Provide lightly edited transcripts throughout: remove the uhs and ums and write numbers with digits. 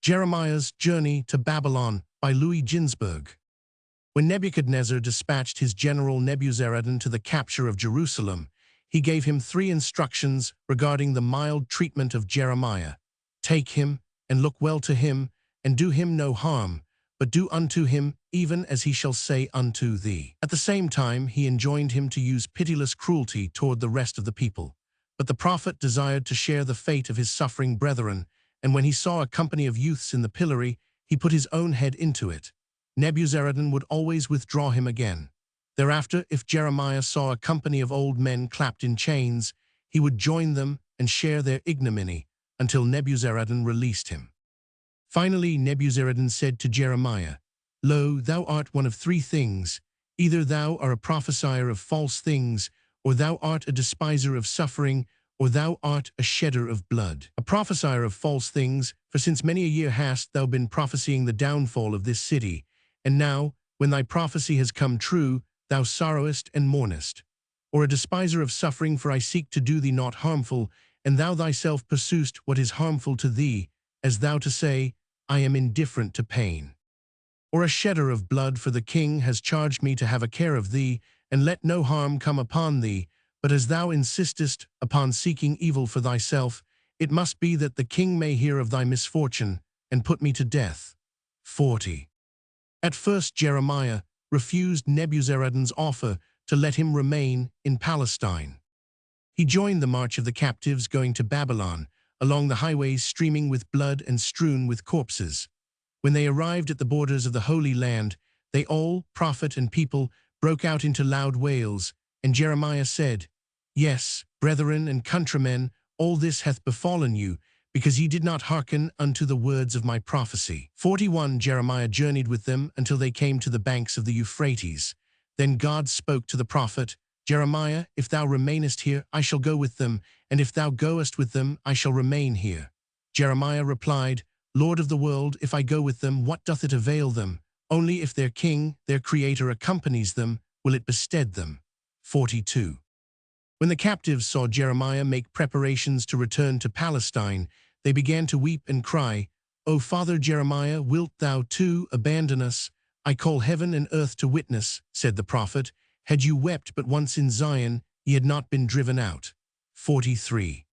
Jeremiah's Journey to Babylon by Ginzberg. When Nebuchadnezzar dispatched his general Nebuzaradan to the capture of Jerusalem, he gave him 3 instructions regarding the mild treatment of Jeremiah. Take him, and look well to him, and do him no harm, but do unto him even as he shall say unto thee. At the same time, he enjoined him to use pitiless cruelty toward the rest of the people. But the prophet desired to share the fate of his suffering brethren, and when he saw a company of youths in the pillory, he put his own head into it. Nebuzaradan would always withdraw him again. Thereafter, if Jeremiah saw a company of old men clapped in chains, he would join them and share their ignominy until Nebuzaradan released him. Finally, Nebuzaradan said to Jeremiah, Lo, thou art one of 3 things. Either thou art a prophesier of false things, or thou art a despiser of suffering, or thou art a shedder of blood. A prophesier of false things, for since many a year hast thou been prophesying the downfall of this city, and now, when thy prophecy has come true, thou sorrowest and mournest. Or a despiser of suffering, for I seek to do thee naught harmful, and thou thyself pursuest what is harmful to thee, as thou to say, I am indifferent to pain. Or a shedder of blood, for the king has charged me to have a care of thee, and let no harm come upon thee, but as thou insistest upon seeking evil for thyself, it must be that the king may hear of thy misfortune, and put me to death. 40. At first Jeremiah refused Nebuzaradan's offer to let him remain in Palestine. He joined the march of the captives going to Babylon, along the highways streaming with blood and strewn with corpses. When they arrived at the borders of the Holy Land, they all, prophet and people, broke out into loud wails, and Jeremiah said, Yes, brethren and countrymen, all this hath befallen you, because ye did not hearken unto the words of my prophecy. 41. Jeremiah journeyed with them until they came to the banks of the Euphrates. Then God spoke to the prophet, Jeremiah, if thou remainest here, I shall go with them, and if thou goest with them, I shall remain here. Jeremiah replied, Lord of the world, if I go with them, what doth it avail them? Only if their king, their creator, accompanies them, will it bestead them. 42. When the captives saw Jeremiah make preparations to return to Palestine, they began to weep and cry, O Father Jeremiah, wilt thou too abandon us? I call heaven and earth to witness, said the prophet, had you wept but once in Zion, ye had not been driven out. 43.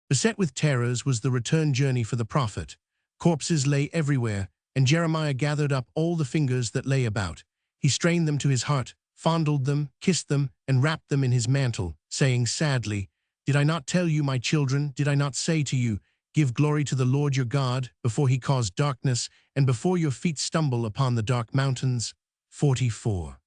Beset with terrors was the return journey for the prophet. Corpses lay everywhere, and Jeremiah gathered up all the fingers that lay about. He strained them to his heart, fondled them, kissed them, and wrapped them in his mantle, saying sadly, Did I not tell you, my children, did I not say to you, Give glory to the Lord your God, before he caused darkness, and before your feet stumble upon the dark mountains? 44.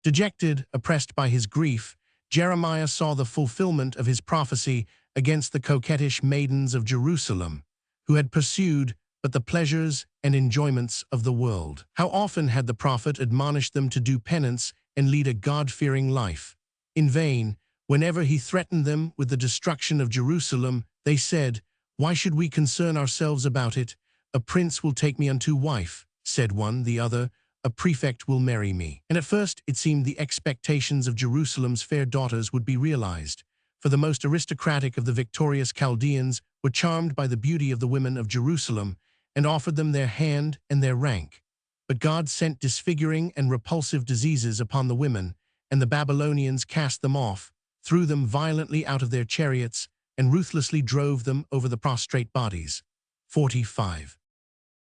Dejected, oppressed by his grief, Jeremiah saw the fulfillment of his prophecy against the coquettish maidens of Jerusalem, who had pursued but the pleasures and enjoyments of the world. How often had the prophet admonished them to do penance and lead a God-fearing life? In vain, whenever he threatened them with the destruction of Jerusalem, they said, Why should we concern ourselves about it? A prince will take me unto wife, said one, the other, a prefect will marry me. And at first it seemed the expectations of Jerusalem's fair daughters would be realized, for the most aristocratic of the victorious Chaldeans were charmed by the beauty of the women of Jerusalem, and offered them their hand and their rank. But God sent disfiguring and repulsive diseases upon the women, and the Babylonians cast them off, threw them violently out of their chariots, and ruthlessly drove them over the prostrate bodies. 45.